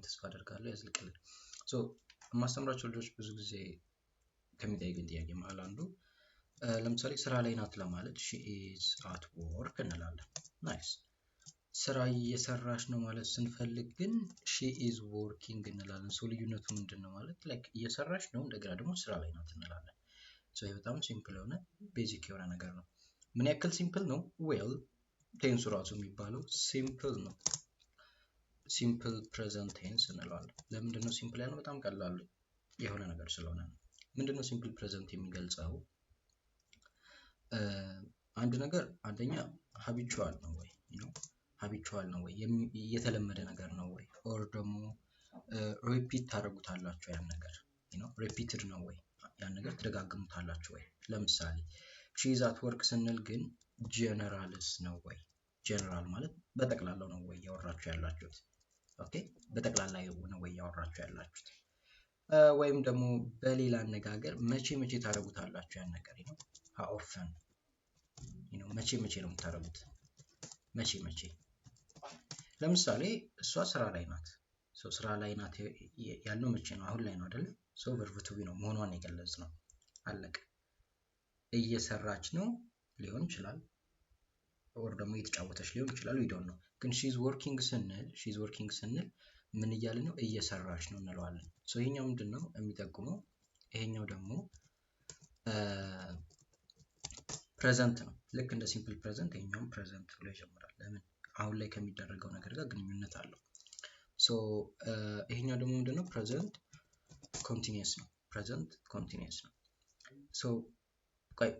ተስፋ አደርጋለሁ። ያዝልቅልን። ሶ የማስተምራቸው ልጆች ብዙ ጊዜ ከሚጠይቁኝ ጥያቄ መሀል አንዱ ለምሳሌ ስራ ላይ ናት ለማለት she is at work እንላለን። ናይስ። ስራ እየሰራች ነው ማለት ስንፈልግ ግን she is working እንላለን። ሶ ልዩነቱ ምንድነው ማለት ላይክ እየሰራች ነው እንደገና ደግሞ ስራ ላይ ናት እንላለን። ሶ ይሄ በጣም ሲምፕል የሆነ ቤዚክ የሆነ ነገር ነው። ምን ያክል ሲምፕል ነው? ዌል ቴንሱ ራሱ የሚባለው ሲምፕል ነው። ሲምፕል ፕሬዘንት ቴንስ እንለዋለን። ለምንድነው ሲምፕል ያለው? በጣም ቀላል የሆነ ነገር ስለሆነ ነው። ምንድነው ሲምፕል ፕሬዘንት የሚገልጸው? አንድ ነገር አንደኛ ሀቢቹዋል ነው ወይ ሀቢቹዋል ነው ወይ የተለመደ ነገር ነው ወይ ኦር ደግሞ ሪፒት ታደርጉታላችሁ ያን ነገር ሪፒትድ ነው ወይ ያን ነገር ትደጋግሙታላችሁ ወይ? ለምሳሌ she is at work ስንል ግን ጀነራልስ ነው ወይ? ጀነራል ማለት በጠቅላላው ነው ወይ ያወራችሁ ያላችሁት? ኦኬ በጠቅላላ ነው ወይ ያወራችሁ ያላችሁት? ወይም ደግሞ በሌላ አነጋገር መቼ መቼ ታደርጉታላችሁ ያን ነገር how often መቼ መቼ ነው የምታደርጉት? መቼ መቼ? ለምሳሌ እሷ ስራ ላይ ናት። ስራ ላይ ናት ያልነው መቼ ነው? አሁን ላይ ነው አይደል? ቨርብ ቱ ቢ ነው መሆኗን የገለጽ ነው። አለቀ። እየሰራች ነው ሊሆን ይችላል ኦር ደግሞ እየተጫወተች ሊሆን ይችላል we don't know። ግን she is working ስንል ምን እያለ ነው? እየሰራች ነው እንለዋለን። ይሄኛው ምንድነው የሚጠቁመው? ይሄኛው ደግሞ ፕሬዘንት ነው። ልክ እንደ ሲምፕል ፕሬዘንት ይሄኛውም ፕሬዘንት ብሎ ይጀምራል። ለምን? አሁን ላይ ከሚደረገው ነገር ጋር ግንኙነት አለው። ይሄኛው ደግሞ ምንድነው? ፕሬዘንት ኮንቲኒየስ ነው። ፕሬዘንት ኮንቲኒየስ ነው። ቆይ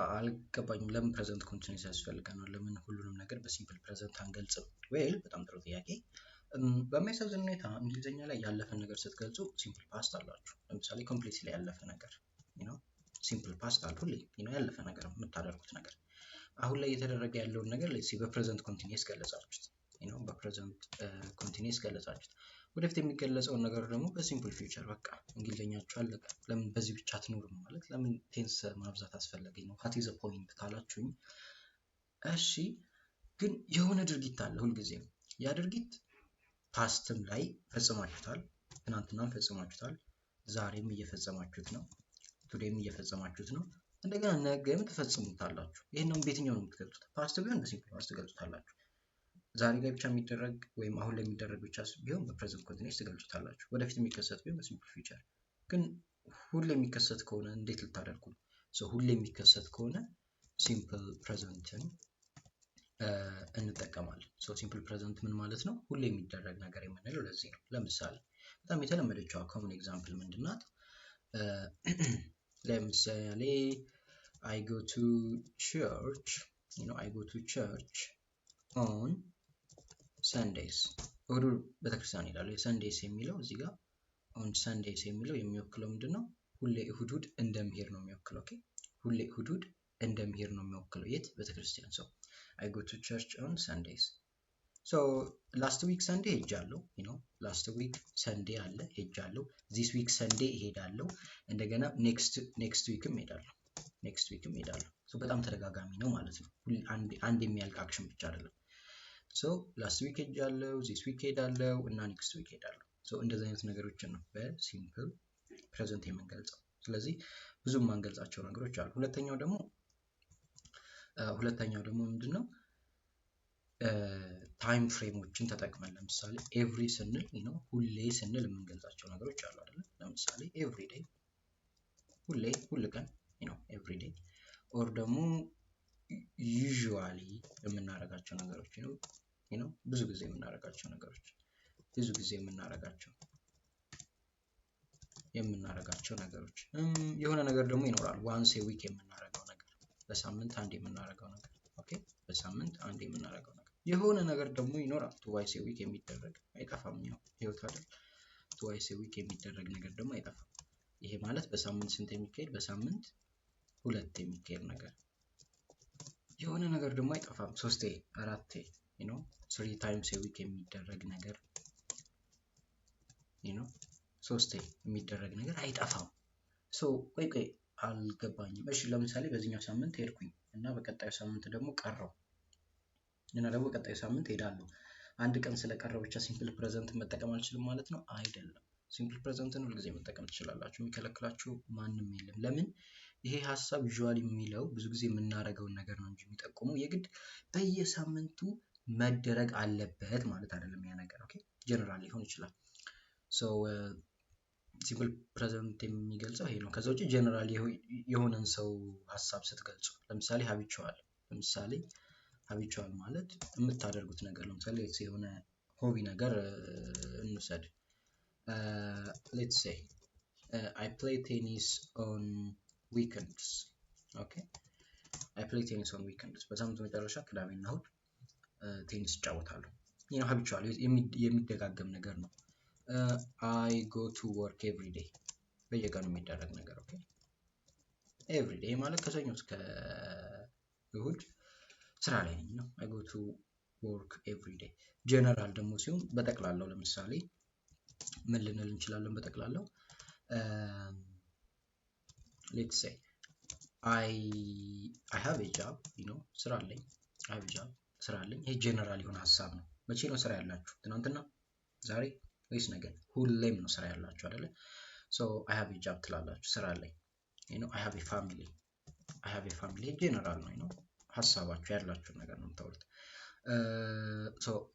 አልገባኝም። ለምን ፕሬዘንት ኮንቲኒየስ ያስፈልገናል? ለምን ሁሉንም ነገር በሲምፕል ፕሬዘንት አንገልጽም? ዌል በጣም ጥሩ ጥያቄ። በሚያሳዝን ሁኔታ እንግሊዝኛ ላይ ያለፈን ነገር ስትገልጹ ሲምፕል ፓስት አላችሁ። ለምሳሌ ኮምፕሊትሊ ያለፈ ነገር ሲምፕል ፓስት አለ ሁሌ ያለፈ ነገር የምታደርጉት ነገር። አሁን ላይ እየተደረገ ያለውን ነገር በፕሬዘንት ኮንቲኒየስ ገለጻችሁት በፕሬዘንት ኮንቲኒየስ ገለጻችሁት። ወደፊት የሚገለጸውን ነገር ደግሞ በሲምፕል ፊውቸር በቃ እንግሊዝኛችሁ አለቀ። ለምን በዚህ ብቻ አትኖርም ማለት ለምን ቴንስ ማብዛት አስፈለገኝ ነው? what is the point ካላችሁኝ፣ እሺ ግን የሆነ ድርጊት አለ ሁልጊዜም። ያ ድርጊት ፓስትም ላይ ፈጽማችሁታል፣ ትናንትናም ፈጽማችሁታል፣ ዛሬም እየፈጸማችሁት ነው፣ ቱዴይም እየፈጸማችሁት ነው፣ እንደገና ነገም ትፈጽሙታላችሁ። ይሄንን በየትኛው ነው የምትገልጹት? ፓስት ቢሆን በሲምፕል ፓስት ትገልጹታላችሁ። ዛሬ ላይ ብቻ የሚደረግ ወይም አሁን ላይ የሚደረግ ብቻ ቢሆን በፕሬዘንት ኮንቲኒየስ ትገልጹታላችሁ። ወደፊት የሚከሰት ቢሆን በሲምፕል ፊውቸር። ግን ሁሌ የሚከሰት ከሆነ እንዴት ልታደርጉ? ሁሌ የሚከሰት ከሆነ ሲምፕል ፕሬዘንትን እንጠቀማለን። ሲምፕል ፕሬዘንት ምን ማለት ነው? ሁሌ የሚደረግ ነገር የምንለው ለዚህ ነው። ለምሳሌ በጣም የተለመደችው ኮመን ኤግዛምፕል ምንድናት? ለምሳሌ I go to church I go to church on Sundays። እሁድ ቤተክርስቲያን እሄዳለሁ። ሰንዴይስ የሚለው እዚህ ጋር on Sundays የሚለው የሚወክለው ምንድነው? ሁሌ እሁድ እንደምሄድ ነው የሚወክለው። ኦኬ ሁሌ እሁድ እንደምሄድ ነው የሚወክለው። የት? ቤተክርስቲያን። I go to church on Sundays። last week Sunday ሄጃለሁ last week Sunday አለ ሄጃለሁ። this week Sunday እሄዳለሁ። እንደገና next weekም እሄዳለሁ። በጣም ተደጋጋሚ ነው ማለት ነው። አንድ የሚያልቅ አክሽን ብቻ አይደለም። last week ሄጃለሁ፣ this week ሄዳለሁ እና next week ሄዳለሁ። እንደዚህ አይነት ነገሮችን ነው በሲምፕል ፕሬዘንት የምንገልጸው። ስለዚህ ብዙ የማንገልጻቸው ነገሮች አሉ። ሁለተኛው ደግሞ ምንድነው? ታይም ፍሬሞችን ተጠቅመን ለምሳሌ ኤቭሪ ስንል ሁሌ ስንል የምንገልጻቸው ነገሮች አሉ አይደል? ለምሳሌ ኤቭሪ ዴይ ሁል ቀን ኤቭሪ ዴይ ኦር ደግሞ ዩዥዋሊ የምናደርጋቸው ነገሮች ብዙ ጊዜ የምናደርጋቸው ነገሮች የሆነ ነገር ደግሞ ይኖራል። ዋንስ ኤ ዊክ የምናደርገው ነገር፣ በሳምንት አንድ የምናደርገው ነገር። ኦኬ በሳምንት አንድ የምናደርገው ነገር። የሆነ ነገር ደግሞ ይኖራል ትዋይስ ኤ ዊክ የሚደረግ አይጠፋም። ህይወት አይደል? ትዋይስ ኤ ዊክ የሚደረግ ነገር ደግሞ አይጠፋም። ይሄ ማለት በሳምንት ስንት የሚካሄድ? በሳምንት 2 የሚካሄድ ነገር። የሆነ ነገር ደግሞ አይጠፋም 3 4 3 times a week የሚደረግ ነገር 3 የሚደረግ ነገር አይጠፋም። ቆይ አልገባኝም። እሺ ለምሳሌ በዚህኛው ሳምንት ሄድኩኝ እና በቀጣዩ ሳምንት ደግሞ ቀረው እና ደግሞ በቀጣዩ ሳምንት ሄዳለሁ። አንድ ቀን ስለቀረው ብቻ ሲምፕል ፕሬዘንት መጠቀም አልችልም ማለት ነው አይደለም። ሲምፕል ፕሬዘንትን ሁልጊዜ መጠቀም ትችላላችሁ። የሚከለክላችሁ ማንም የለም። ለምን? ይሄ ሀሳብ ዩዥዋሊ የሚለው ብዙ ጊዜ የምናደርገውን ነገር ነው እንጂ የሚጠቁመው የግድ በየሳምንቱ መደረግ አለበት ማለት አይደለም ያ ነገር። ኦኬ ጀነራል ሊሆን ይችላል። ሶ ሲምፕል ፕሬዘንት የሚገልጸው ይሄ ነው። ከዛ ውጪ ጀነራል የሆነን ሰው ሀሳብ ስትገልጹ ለምሳሌ ሀቢቹዋል ማለት የምታደርጉት ነገር ለምሳሌ የሆነ ሆቢ ነገር እንውሰድ። ሌትስ ሴይ I play tennis on weekends. Okay, I play tennis on weekends. በሳምንቱ መጨረሻ ቅዳሜና እሁድ ቴኒስ እጫወታለሁ። ይሄ ነው ሀቢቹዋል የሚደጋገም ነገር ነው። I go to work every day. በየቀኑ የሚደረግ ነገር። ኦኬ every day ማለት ከሰኞ እስከ እሁድ ስራ ላይ ነኝ ነው። I go to work every day. ጀነራል ደግሞ ሲሆን በጠቅላላው ለምሳሌ ምን ልንል እንችላለን? በጠቅላላው let's say I have a job, ስራ አለኝ። I have a job ስራ አለኝ። ይሄ ጀነራል የሆነ ሀሳብ ነው። መቼ ነው ስራ ያላችሁ? ትናንትና፣ ዛሬ ወይስ ነገ? ሁሌም ነው ስራ ያላችሁ አይደለ? so I have a job ትላላችሁ። ስራ አለኝ። I have a family. ጀነራል ነው። ሀሳባችሁ ያላችሁ ነገር ነው የምታወሩት።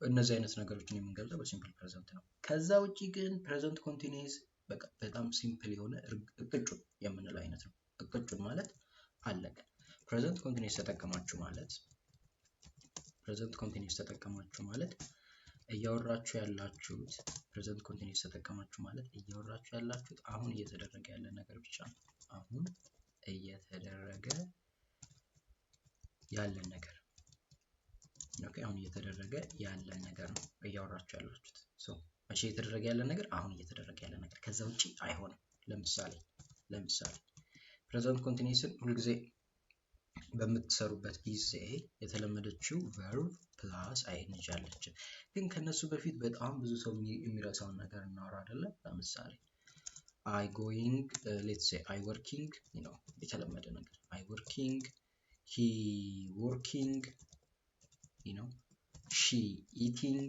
እነዚህ አይነት ነገሮችን የምንገልጸው በሲምፕል ፕሬዘንት ነው። ከዛ ውጪ ግን ፕሬዘንት ኮንቲኒዩስ በቃ በጣም ሲምፕል የሆነ እቅጩን የምንለው አይነት ነው። እቅጩን ማለት አለቀ። ፕሬዘንት ኮንቲኒዩስ ተጠቀማችሁ ማለት እያወራችሁ ያላችሁት ፕሬዘንት ኮንቲኒዩስ ተጠቀማችሁ ማለት እያወራችሁ ያላችሁት አሁን እየተደረገ ያለ ነገር ብቻ ነው። አሁን እየተደረገ ያለን ነገር አሁን እየተደረገ ያለን ነገር ነው እያወራችሁ ያላችሁት። መቼ እየተደረገ ያለ ነገር? አሁን እየተደረገ ያለ ነገር። ከዛ ውጪ አይሆንም። ለምሳሌ ፕሬዘንት ኮንቲኒዩስን ሁልጊዜ በምትሰሩበት ጊዜ የተለመደችው ቨርብ ፕላስ አይኤንጂ አለች። ግን ከነሱ በፊት በጣም ብዙ ሰው የሚረሳውን ነገር እናወራ አይደለ? ለምሳሌ I going, let's say I working, የተለመደ ነገር I working, he working, she eating,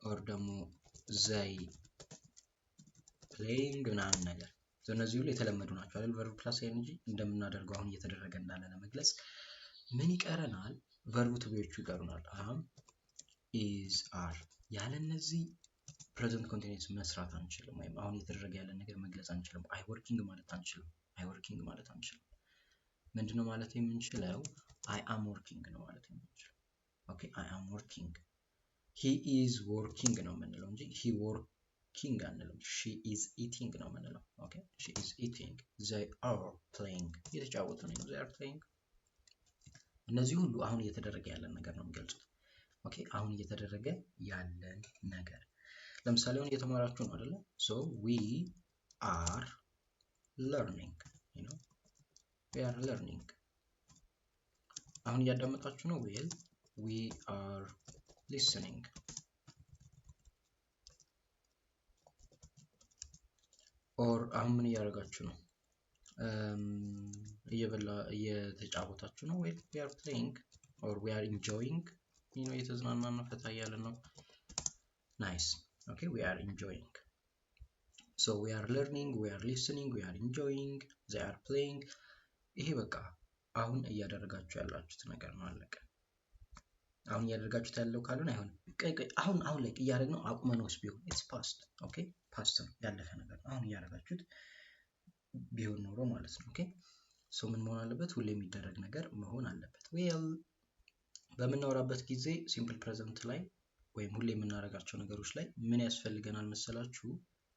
or ደግሞ they playing ምናምን ነገር። እነዚህ ሁሉ የተለመዱ ናቸው አይደል? ቨርብ ፕላስ አይኤንጂ እንደምናደርገው አሁን እየተደረገ እንዳለ ለመግለጽ ምን ይቀረናል? ቨርብ ቱቢዎቹ ይቀሩናል። am, is, are። ያለ እነዚህ ፕሬዘንት ኮንቲኒዩስ መስራት አንችልም፣ ወይም አሁን እየተደረገ ያለ ነገር መግለጽ አንችልም። I working ማለት አንችልም። ምንድነው ማለት የምንችለው? I am working ነው ማለት የምንችለው። ኦኬ I am working። he is working ነው የምንለው እንጂ he working አንልም። she is eating ነው የምንለው። ኦኬ she is eating። they are playing እየተጫወቱ ነው። they are playing። እነዚህ ሁሉ አሁን እየተደረገ ያለን ነገር ነው የሚገልጹት። ኦኬ አሁን እየተደረገ ያለን ነገር። ለምሳሌ አሁን እየተማራችሁ ነው አይደለ? so we are learning, we are learning። አሁን እያዳመጣችሁ ነው? well we are listening። or አሁን ምን እያደረጋችሁ ነው? እየተጫወታችሁ ነው? well we are playing or we are enjoying። እየተዝናናን ነው፣ ፈታ እያልን ነው። nice. okay we are enjoying። so we are learning, we are listening, we are enjoying, they are playing። ይሄ በቃ አሁን እያደረጋችሁ ያላችሁት ነገር ነው። አለቀ። አሁን እያደረጋችሁት ያለው ካልሆነ አይሆንም። አሁን ላይ እያደረግነው አቁመነውስ ቢሆን it's past። ኦኬ ፓስት ነው፣ ያለፈ ነገር ነው። አሁን እያደረጋችሁት ቢሆን ኖሮ ማለት ነው። ኦኬ ሶ ምን መሆን አለበት? ሁሌ የሚደረግ ነገር መሆን አለበት። well በምናወራበት ጊዜ ሲምፕል ፕሬዘንት ላይ ወይም ሁሌ የምናደርጋቸው ነገሮች ላይ ምን ያስፈልገናል መሰላችሁ?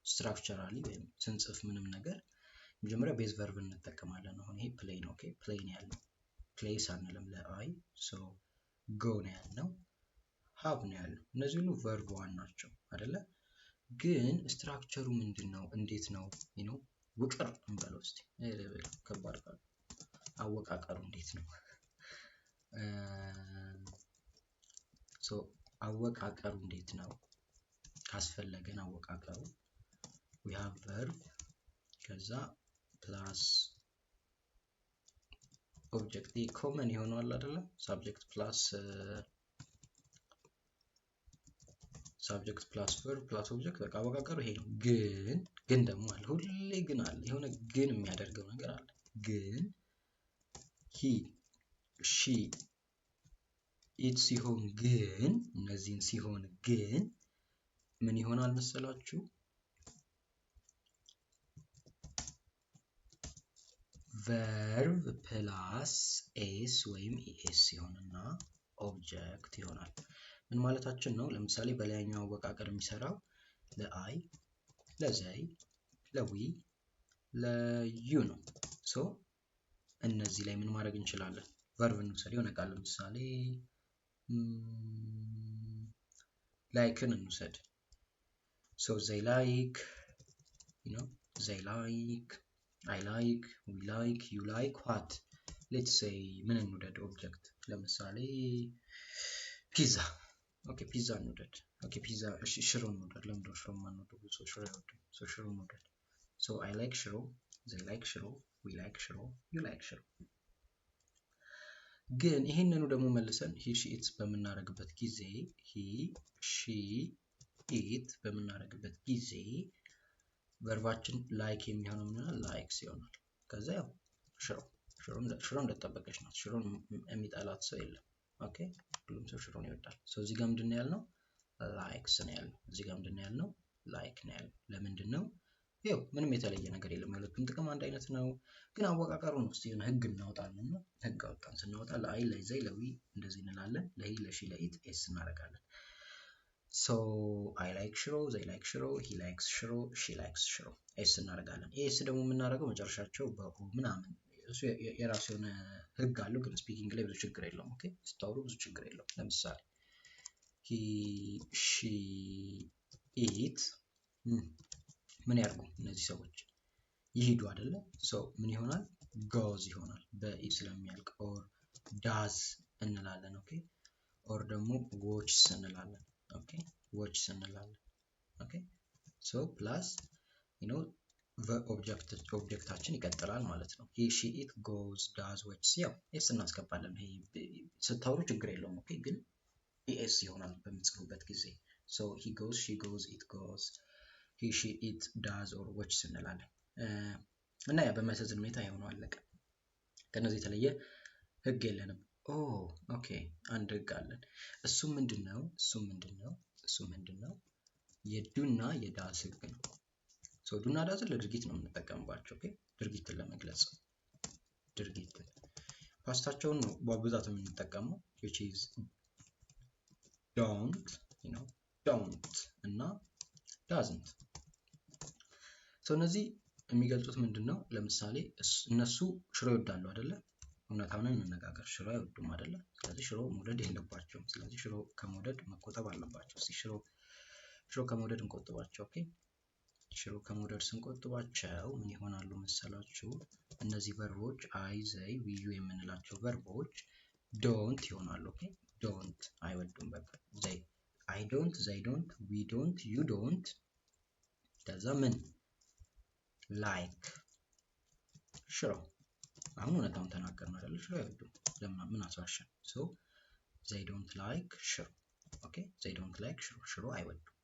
ስትራክቸራሊ ወይም ስንጽፍ ምንም ነገር መጀመሪያ ቤዝ ቨርብ እንጠቀማለን። አሁን ይሄ ፕሌይ ነው። ኦኬ ፕሌይ ነው ያለው። ፕሌይስ አንልም ለአይ። ሶ ጎ ነው ያለው፣ ሃቭ ነው ያለው። እነዚህ ሁሉ ቨርብ ዋን ናቸው አይደለ? ግን ስትራክቸሩ ምንድነው? እንዴት ነው? ውቅር እንበለው እስቲ። ከባድ ቃል። አወቃቀሩ እንዴት ነው? ሶ አወቃቀሩ እንዴት ነው ካስፈለገን አወቃቀሩ we have verb ከዛ ፕላስ ኦብጀክት ኮመን ይሆናል አይደለ? subject plus ሳብጀክት ፕላስ ቨርብ ፕላስ ኦብጀክት በቃ አወቃቀሩ ይሄ ነው። ግን ደግሞ አለ፣ ሁሌ ግን አለ፣ የሆነ ግን የሚያደርገው ነገር አለ። ግን ሂ ሺ ኢት ሲሆን ግን እነዚህን ሲሆን ግን ምን ይሆናል መሰላችሁ? ቨርብ ፕላስ ኤስ ወይም ኢኤስ ይሆንና ኦብጀክት ይሆናል። ምን ማለታችን ነው? ለምሳሌ በላይኛው አወቃቀር የሚሰራው ለአይ፣ ለዘይ፣ ለዊ፣ ለዩ ነው። ሶ እነዚህ ላይ ምን ማድረግ እንችላለን? ቨርብ እንውሰድ። የሆነ ቃል ለምሳሌ ላይክን እንውሰድ። ሶ ዘይ ላይክ፣ ዘይ ላይክ፣ አይ ላይክ፣ ዊ ላይክ፣ ዩ ላይክ ዋት። ሌትስ ሴይ ምን እንውደድ? ኦብጀክት ለምሳሌ ፒዛ። ኦኬ ፒዛ እንውደድ። ኦኬ ፒዛ። እሺ ሽሮ እንውደድ። ለምንድነው ሽሮ የማንወደው? ብዙ ሰው ሽሮ አይወድም። ሶ ሽሮ እንውደድ። ሶ አይ ላይክ ሽሮ፣ ዘይ ላይክ ሽሮ፣ ዊ ላይክ ሽሮ፣ ዩ ላይክ ሽሮ። ግን ይሄንኑ ደግሞ መልሰን ሂ ሺ ኢት በምናደርግበት ጊዜ ሂ ሺ ኢት በምናደርግበት ጊዜ ቨርባችን ላይክ የሚሆነው ምንድነው? ላይክስ ይሆናል። ከዛ ያው ሽሮ እንደተጠበቀች ናት። ሽሮን የሚጠላት ሰው የለም። ኦኬ ሁሉም ሰው ሽሮን ይወዳል። ሶ እዚህ ጋር ምንድነው ያልነው? ላይክስ ነው ያልነው። እዚህ ጋር ምንድነው ያልነው? ላይክ ነው ያልነው። ለምንድን ነው? ይኸው ምንም የተለየ ነገር የለም። የሁለቱም ጥቅም አንድ አይነት ነው። ግን አወቃቀሩ ነው። እስቲ የሆነ ህግ እናወጣለን ነው። ህግ አወጣን። ስናወጣ ለአይ፣ ለዘይ፣ ለዊ እንደዚህ እንላለን። ለሂ፣ ለሺ፣ ለኢት ኤስ እናደርጋለን። ሶ አይ ላይክ ሽሮ፣ ዘይ ላይክ ሽሮ፣ ሂ ላይክስ ሽሮ፣ ሺ ላይክስ ሽሮ ኤስ እናደርጋለን። ኤስ ደግሞ የምናደርገው መጨረሻቸው በኦ ምናምን እሱ የራሱ የሆነ ህግ አለው። ግን ስፒኪንግ ላይ ብዙ ችግር የለውም። ኦኬ ስታወሩ ብዙ ችግር የለውም። ለምሳሌ ሂ ሺ ኢት ምን ያርጉ እነዚህ ሰዎች? ይሄዱ አይደለ? ሶ ምን ይሆናል? ጎዝ ይሆናል በኢ ስለሚያልቅ። ኦር ዳዝ እንላለን። ኦኬ ኦር ደግሞ ዎችስ እንላለን። ኦኬ ዎችስ እንላለን። ኦኬ ሶ ፕላስ ኦብጀክታችን ይቀጥላል ማለት ነው። ሂ ሺ ኢት ጎዝ ዳዝ ዎችስ። ያው ኤስ እናስገባለን። ይሄ ስታወሩ ችግር የለውም። ኦኬ ግን ኢኤስ ይሆናል በምጽፉበት ጊዜ። ሶ ሂ ጎዝ፣ ሺ ጎዝ፣ ኢት ጎዝ፣ ሂ ሺ ኢት ዳዝ ኦር ዎችስ እንላለን። እና ያ በሚያሳዝን ሁኔታ የሆነው አለቀ። ከነዚህ የተለየ ህግ የለንም። ኦኬ አንድ ህግ አለን። እሱም ምንድነው? የዱና የዳዝ ህግ ነው። ሶ ዱና ዳዝን ለድርጊት ነው የምንጠቀምባቸው። ኦኬ ድርጊትን ለመግለጽ ድርጊትን ፓስታቸውን ነው በብዛት የምንጠቀመው which is don't እና doesn't። ሶ እነዚህ የሚገልጹት ምንድነው? ለምሳሌ እነሱ ሽሮ ይወዳሉ አይደለ? እውነታውን እንነጋገር፣ ሽሮ አይወዱም አይደለ? ስለዚህ ሽሮ መውደድ የለባቸውም። ስለዚህ ሽሮ ከመውደድ መቆጠብ አለባቸው። እስቲ ሽሮ ከመውደድ እንቆጥባቸው። ኦኬ ሽሮ ከመውደድ ስንቆጥባቸው ምን ይሆናሉ መሰላችሁ? እነዚህ ቨርቦች አይ፣ ዘይ፣ ዊዩ የምንላቸው ቨርቦች ዶንት ይሆናሉ። ኦኬ ዶንት አይወዱም። በቃ ዘይ አይ ዶንት፣ ዘይ ዶንት፣ ዊ ዶንት፣ ዩ ዶንት። ከዛ ምን ላይክ ሽሮ። አሁን እውነታውን ተናገርን አይደል? ሽሮ አይወዱም። ለምን ምን አስዋሸን? ሶ ዘይ ዶንት ላይክ ሽሮ። ኦኬ ዘይ ዶንት ላይክ ሽሮ፣ ሽሮ አይወዱም።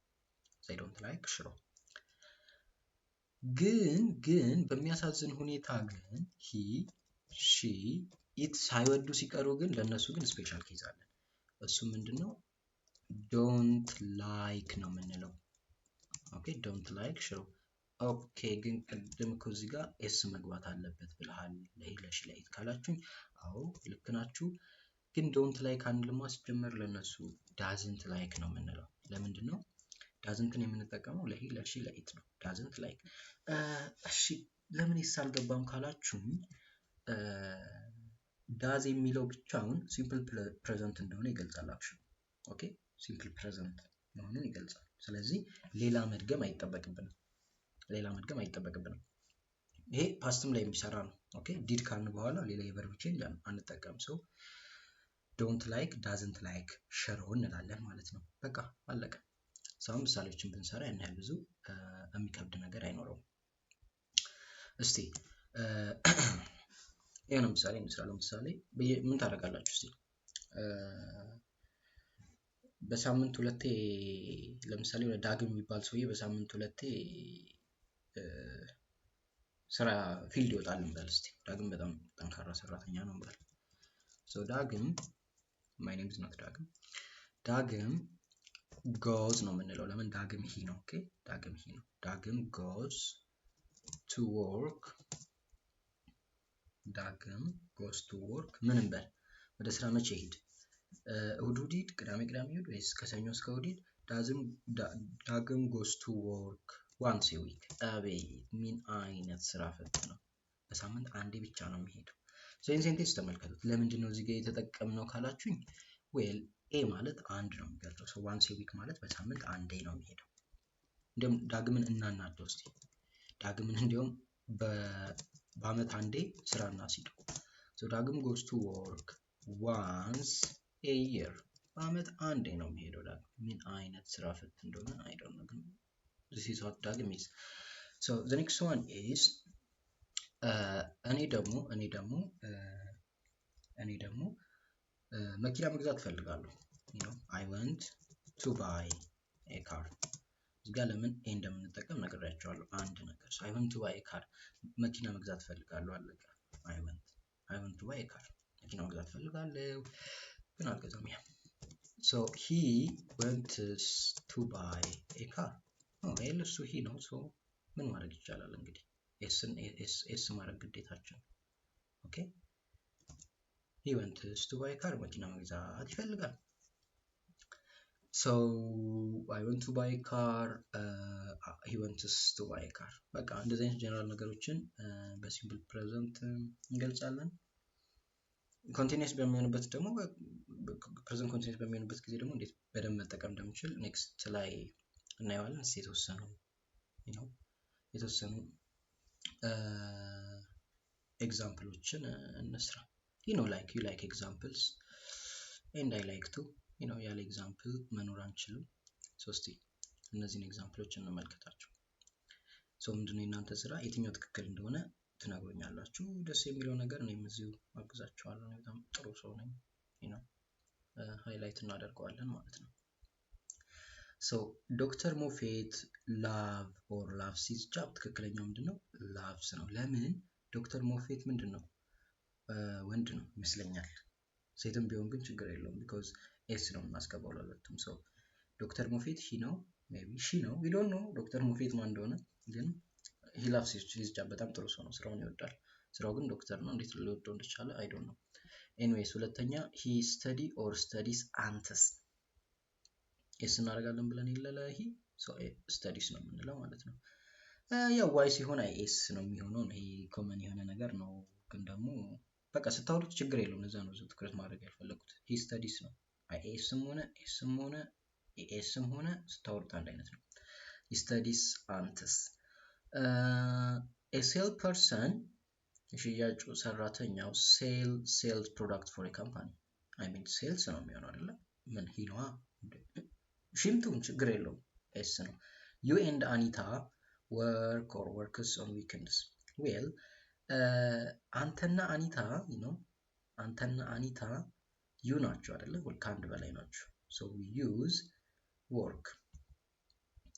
ዘይ ዶንት ላይክ ሽሮ። ግን በሚያሳዝን ሁኔታ ግን ሂ ሺ ኢት ሳይወዱ ሲቀሩ ግን ለነሱ ግን ስፔሻል ኬዝ አለን። እሱ ምንድነው? ዶንት ላይክ ነው የምንለው። ኦኬ ዶንት ላይክ ሽሮ። ኦኬ ግን ቅድም እኮ እዚህ ጋር ኤስ መግባት አለበት ብለሃል ለሂ፣ ለሺ፣ ለኢት ካላችሁኝ አዎ ልክ ናችሁ። ግን ዶንት ላይክ አንልማ። ሲጀመር ለነሱ ዳዝንት ላይክ ነው የምንለው። ለምንድን ነው ዳዝንትን የምንጠቀመው? ለሂ፣ ለሺ፣ ለኢት ነው። ዳዝንት ላይክ። እሺ ለምን ኤስ አልገባም ካላችሁኝ ዳዝ የሚለው ብቻውን ሲምፕል ፕሬዘንት እንደሆነ ይገልጻል። አክሽን ኦኬ ሲምፕል ፕሬዘንት መሆኑን ይገልጻል። ስለዚህ ሌላ መድገም አይጠበቅብንም። ይሄ ፓስትም ላይ የሚሰራ ነው። ኦኬ ዲድ ካልን በኋላ ሌላ የቨርብ ቼንጅ አንጠቀም። ሰው ዶንት ላይክ፣ ዳዝንት ላይክ ሽሮ እንላለን ማለት ነው። በቃ አለቀ። ሰው ምሳሌዎችን ብንሰራ ያን ያህል ብዙ የሚከብድ ነገር አይኖረውም። እስቲ የሆነ ምሳሌ እንስራ። ለምሳሌ ምን ታደርጋላችሁ? እስቲ በሳምንት ሁለቴ ለምሳሌ ወደ ዳግም የሚባል ሰውዬ በሳምንት 2 ስራ ፊልድ ይወጣል እንበል እስቲ። ዳግም በጣም ጠንካራ ሰራተኛ ነው እንበል። ሶ ዳግም my name is not ዳግም goes ነው የምንለው። ለምን ዳግም ሂ ነው። ኦኬ ዳግም ሂ ነው። ዳግም goes to work ዳግም goes to work ምን እንበል? ወደ ስራ መቼ ይሄድ? እሁድ ይሄድ? ቅዳሜ ይሄድ? ወይስ ከሰኞ እስከ እሁድ ይሄድ? ዳግም goes to work once a week። አቤት ምን አይነት ስራ ፈት ነው! በሳምንት አንዴ ብቻ ነው የሚሄደው። ሶ ይህን ሴንቴንስ ተመልከቱት። ለምንድን ነው እዚህ ጋር የተጠቀምነው ካላችሁኝ፣ ዌል ኤ ማለት አንድ ነው የሚገልጸው። ሶ ዋንስ ኤ ዊክ ማለት በሳምንት አንዴ ነው የሚሄደው። እንዲሁም ዳግምን እናናደው እስቲ። ዳግምን እንዲሁም በአመት አንዴ ስራ እናስይደው። ሶ ዳግም goes to work once a year በአመት አንዴ ነው የሚሄደው ዳግም። ምን አይነት ስራ ፈት እንደሆነ I don't know ግን this is what ዳግም is. So the next one is እኔ ደግሞ መኪና መግዛት ፈልጋለሁ። you know I want to buy a car። እዚህ ጋር ለምን ኤ እንደምንጠቀም ነግሬያቸዋለሁ። አንድ ነገር so I want to buy a car መኪና መግዛት ፈልጋለሁ አለቀ። I want to buy a car መኪና መግዛት ፈልጋለሁ ግን አልገዛም። ያ so he wants to buy a car ዌል እሱ ሂ ነው። ሶ ምን ማድረግ ይቻላል እንግዲህ ኤስ ማድረግ ግዴታችን። ኦኬ he wants to buy a car መኪና መግዛት ይፈልጋል። so I want to buy a car he wants to buy a car በቃ እንደዚህ አይነት ጀነራል ነገሮችን በሲምፕል ፕሬዘንት እንገልጻለን። ኮንቲኒየስ በሚሆንበት ደግሞ ፕሬዘንት ኮንቲኒየስ በሚሆንበት ጊዜ ደግሞ እንዴት በደንብ መጠቀም እንደምንችል ኔክስት ላይ እናየዋለን። እስቲ የተወሰኑ ኤግዛምፕሎችን እንስራ። you like examples and I like to ያለ ኤግዛምፕል መኖር አንችልም። እስቲ እነዚህን ኤግዛምፕሎች እንመልከታቸው። ሶ ምንድነው የእናንተ ስራ የትኛው ትክክል እንደሆነ ትነግሩኛላችሁ። ደስ የሚለው ነገር እኔም እዚሁ አግዛችኋለሁ። በጣም ጥሩ ሰው ነኝ። ሃይላይት እናደርገዋለን ማለት ነው። ሶ ዶክተር ሞፌት ላቭስ ሂዝ ጆብ ትክክለኛው ምንድነው? ላቭስ ነው። ለምን ዶክተር ሞፌት ምንድነው? ወንድ ነው ይመስለኛል። ሴትም ቢሆን ግን ችግር የለውም ቢኮዝ ኤስ ነው የምናስገባው ለሁለቱም። ሶ ዶክተር ሞፌት ሂ ነው ሜቢ ሺ ነው ዊ ዶንት ኖ ዶክተር ሞፌት ማን እንደሆነ ግን ሂ ላቭስ ሂዝ ጆብ በጣም ጥሩ ሰው ነው። ስራውን ይወዳል። ስራው ግን ዶክተር ነው። እንዴት ሊወደው እንደቻለ አይ ዶንት ኖ። ኤኒዌይስ ሁለተኛ ሂ ስተዲ ኦር ስተዲስ አንተስ ኤስ እናደርጋለን ብለን የለለ ሂ ሶ ስተዲስ ነው የምንለው ማለት ነው። ያው ዋይ ሲሆን አይ ኤስ ነው የሚሆነው። ይሄ ኮመን የሆነ ነገር ነው። ግን ደግሞ በቃ ስታወሩት ችግር የለውም። ለዛ ነው ትኩረት ማድረግ ያልፈለኩት። ሂ ስተዲስ ነው። አይ ኤስም ሆነ ኤስም ሆነ ኤስም ሆነ ስታወሩት አንድ አይነት ነው። ሂ ስተዲስ አንተስ ኤ ሴል ፐርሰን የሽያጩ ሰራተኛው ሴልስ ፕሮዳክት ፎር ኤ ካምፓኒ አይ ሚን ሴልስ ነው የሚሆነው አይደለ? ምን ሂ ነዋ ሽምቱን ችግር የለውም ኤስ ነው። ዩ ኤንድ አኒታ ወርክ ኦር ወርክስ ኦን ዊኬንድስ ዌል አንተና አኒታ ዩ ናቸው አይደለ? ከአንድ በላይ ናቸው። ሶ ዊ ዩዝ ወርክ።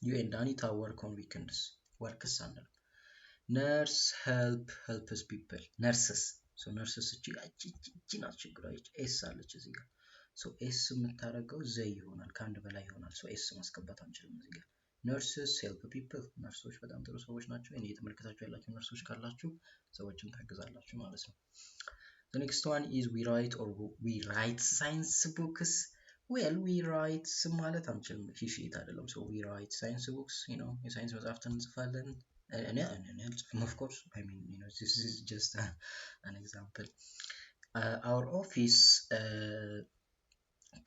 ዩ ኤንድ አኒታ ወርክ ኦን ዊኬንድስ ወርክስ አንልም። ነርስ ሄልፕስ ፒፕል ነርስስ ሶ ነርስስ እቺ ናት ችግሯ። ኤስ አለች እዚህ ጋር ሶ ኤስ የምታደርገው ዘይ ይሆናል። ከአንድ በላይ ይሆናል። ሶ ኤስ ማስገባት አንችልም እዚህ ጋር። ነርስስ ሄልፕ ፒፕል ነርሶች በጣም ጥሩ ሰዎች ናቸው። እኔ የተመለከታችሁ ያላችሁ ነርሶች ካላችሁ ሰዎችን ታግዛላችሁ ማለት ነው። the next one is we write science books well we write ማለት አንችልም ፊሽት አይደለም። so we write science books የሳይንስ መጽሐፍትን እንጽፋለን። እኔ of course I mean this is just an example. Our office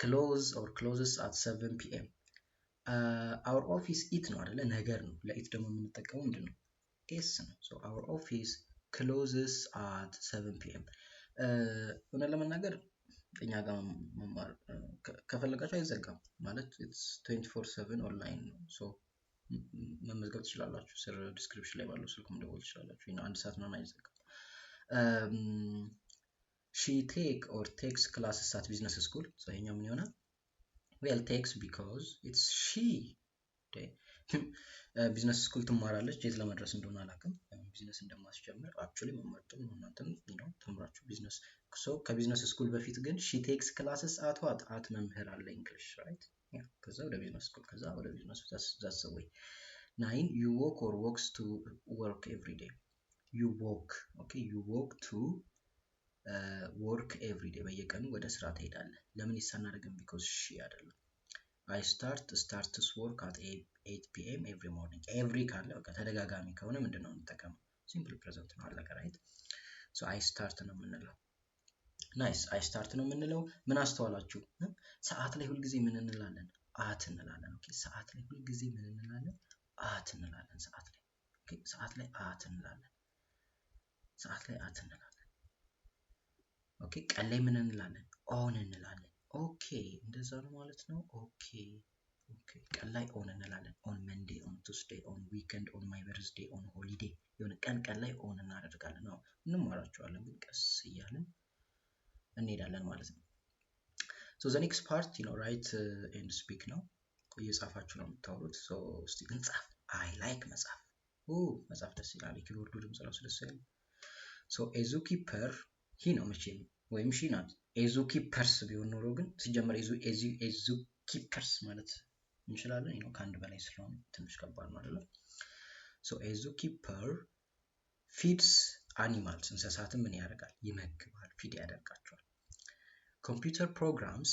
closes at 7 p.m. our office it ነው አይደለ? ነገር ነው። ለኢት ደግሞ የምንጠቀመው ምንድነው? ኤስ ነው። so our office closes at 7 p.m. እውነት ለመናገር እኛ ጋር መማር ከፈለጋችሁ አይዘጋም ማለት it's 24/7 ኦንላይን ነው። so መመዝገብ ትችላላችሁ። ስር ዲስክሪፕሽን ላይ ባለው ስልክ መደወል ትችላላችሁ። አንድ ሰዓት ምናምን አይዘጋም። she takes classes at business school so ይሄኛው ምን ይሆናል? well takes because it's she ቢዝነስ ስኩል ትማራለች፣ የት ለመድረስ እንደሆነ አላውቅም። ቢዝነስ እንደማስጀምር አክቹዋሊ መማርጥም ነው እናንተም ተምራችሁ ቢዝነስ። ከቢዝነስ ስኩል በፊት ግን ሺ ቴክስ ክላስስ አት መምህር አለ እንግሊሽ ራይት። ከዛ ወደ ቢዝነስ ስኩል፣ ከዛ ወደ ቢዝነስ that's the way. 9 you walk or walks to work every day. you walk to work every day በየቀኑ ወደ ስራ ትሄዳለህ። ለምን ይሳናደርግም because ሺ አይደለም። I starts work at 8 p.m. every morning. every ካለ በቃ ተደጋጋሚ ከሆነ ምንድነው እንጠቀመው? ሲምፕል ፕሬዘንት ነው አለቀ ራይት። so I start ነው የምንለው። ናይስ I start ነው የምንለው። ምን አስተዋላችሁ? ሰዓት ላይ ሁልጊዜ ምን እንላለን? አት እንላለን። ኦኬ ሰዓት ላይ ሁልጊዜ ምን እንላለን? አት እንላለን። ሰዓት ላይ ኦኬ ሰዓት ላይ አት እንላለን። ሰዓት ላይ አት እንላለን። ኦኬ ቀን ላይ ምን እንላለን? ኦን እንላለን። ኦኬ እንደዛ ነው ማለት ነው። ኦኬ ቀን ላይ ኦን እንላለን። ኦን መንዴ፣ ኦን ቱስዴይ፣ ኦን ዊከንድ፣ ኦን ማይ በርዝዴይ፣ ኦን ሆሊዴይ የሆነ ቀን ላይ ኦን እናደርጋለን። ነው እንማራቸዋለን፣ ግን ቀስ እያለን እንሄዳለን ማለት ነው። so the next part write and speak ነው። እየጻፋችሁ ነው የምታወሩት። so እስቲ እንጻፍ። I like መጻፍ። መጻፍ ደስ ይላል። የኪቦርዱ ድምጽ ራሱ ደስ ይላል። so a zookeeper ሂ ነው መቼም ወይም ሺ ናት። ኤዙኪፐርስ ቢሆን ኖሮ ግን ሲጀመር ኤዙኪፐርስ ማለት እንችላለን። ከአንድ በላይ ስለሆነ ትንሽ ከባድ ነው አይደለ? so ኤዙኪፐር ፊድስ አኒማልስ እንስሳትን ምን ያደርጋል? ይመግባል፣ ፊድ ያደርጋቸዋል። ኮምፒውተር ፕሮግራምስ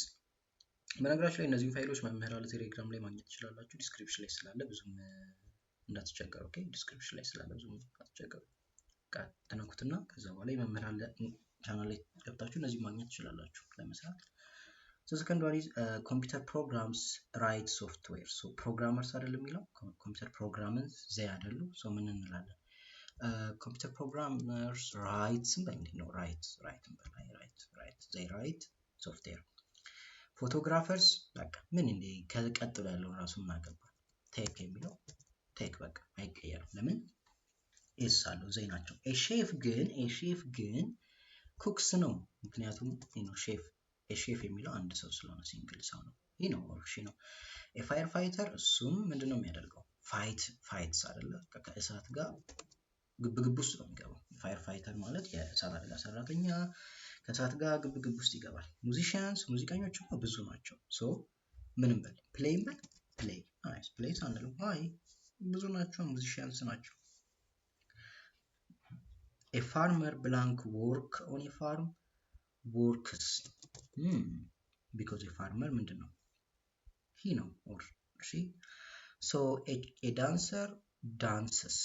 በነገራችሁ ላይ እነዚህን ፋይሎች መምህር አለ ቴሌግራም ላይ ማግኘት ትችላላችሁ። ዲስክሪፕሽን ላይ ስላለ ብዙም እንዳትቸገሩ። ኦኬ ዲስክሪፕሽን ላይ ስላለ ብዙም እንዳትቸገሩ። ተነኩትና ከዛ በኋላ የመምህር አለ ቻናል ላይ ገብታችሁ እነዚህ ማግኘት ትችላላችሁ ለመስራት። so second one is computer programs write software. so programmers አይደለም የሚለው ኮምፒውተር ፕሮግራመርስ ዘይ አይደሉ። so ምን እንላለን? computer programmers write ነው write they write software. photographers በቃ ምን እንደ ከቀጥሎ ያለው ራሱ ማገባ ቴክ የሚለው ቴክ በቃ አይቀየርም። ለምን ኤስ አለው ዘይ ናቸው። ሼፍ ግን ኩክስ ነው። ምክንያቱም ሼፍ የሚለው አንድ ሰው ስለሆነ ሲንግል ሰው ነው። ይሄ ነው ኦርሺ ነው። ፋየር ፋይተር እሱም ምንድነው የሚያደርገው? ፋይትስ አይደለ? ከእሳት ጋር ግብግብ ውስጥ ነው የሚገባው። ፋየር ፋይተር ማለት የእሳት አደጋ ሰራተኛ ከእሳት ጋር ግብግብ ውስጥ ይገባል። ሙዚሺያንስ ሙዚቀኞች ብዙ ናቸው። ሶ ምንም በል ፕሌይ ናይስ ፕሌይ አንልም። አይ ብዙ ናቸው፣ ሙዚሺያንስ ናቸው። a farmer blank work on a farm works because a farmer ምንድነው? he ነው or she. so a dancer dances.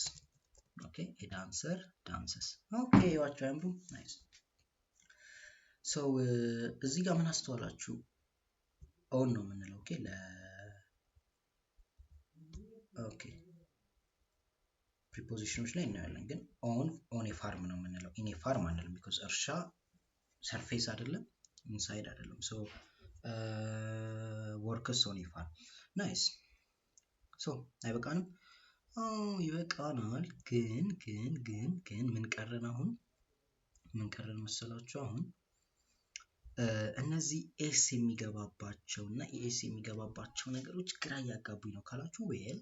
okay a dancer dances. okay watch አምሩ nice. so እዚህ ጋር ምን አስተዋላችሁ? ኦን ነው የምንለው። ኦኬ ኦኬ ፕሪፖዚሽኖች ላይ እናያለን። ግን ኦን ፋርም ነው የምንለው። ኢን ፋርም አንልም ቢኮዝ እርሻ ሰርፌስ አይደለም ኢንሳይድ አይደለም። ሶ ወርክስ ኦን ፋርም ናይስ። ሶ አይበቃንም? ይበቃናል። ግን ምን ቀረን? አሁን ምን ቀረን መሰላችሁ? አሁን እነዚህ ኤስ የሚገባባቸው እና ኤስ የሚገባባቸው ነገሮች ግራ ያጋቡኝ ነው ካላችሁ ዌል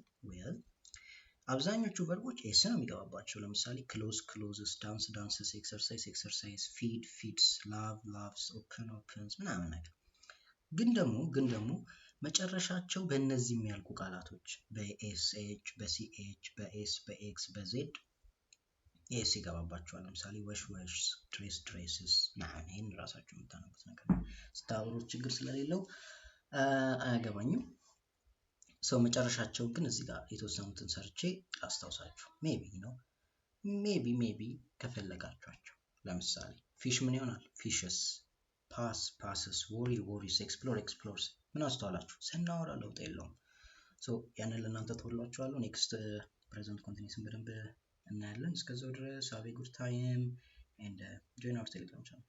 አብዛኞቹ ቨርቦች ኤስ ነው የሚገባባቸው። ለምሳሌ ክሎዝ ክሎዝስ፣ ዳንስ ዳንስስ፣ ኤክሰርሳይዝ ኤክሰርሳይዝ፣ ፊድ ፊድስ፣ ላቭ ላቭስ፣ ኦፕን ኦፕንስ ምናምን ነገር። ግን ደግሞ መጨረሻቸው በእነዚህ የሚያልቁ ቃላቶች በኤስኤች፣ በሲኤች፣ በኤስ፣ በኤክስ፣ በዜድ ኤስ ይገባባቸዋል። ለምሳሌ ወሽ ወሽ፣ ድሬስ ድሬስስ ምናምን። ይሄን ራሳችሁ የምታነቡት ነገር ስታወሩት ችግር ስለሌለው አያገባኝም። ሰው መጨረሻቸው ግን እዚህ ጋር የተወሰኑትን ሰርቼ አስታውሳችሁ ሜቢ ከፈለጋችኋቸው። ለምሳሌ ፊሽ ምን ይሆናል? ፊሽስ፣ ፓስ ፓስስ፣ ወሪ ወሪስ፣ ኤክስፕሎር ኤክስፕሎርስ። ምን አስተዋላችሁ? ስናወራ ለውጥ የለውም። ሶ ያንን ለእናንተ ተወላችኋለሁ። ኔክስት ፕሬዘንት ኮንቲኒዩስን በደንብ እናያለን። እስከዛው ድረስ have a good time and join our Telegram channel.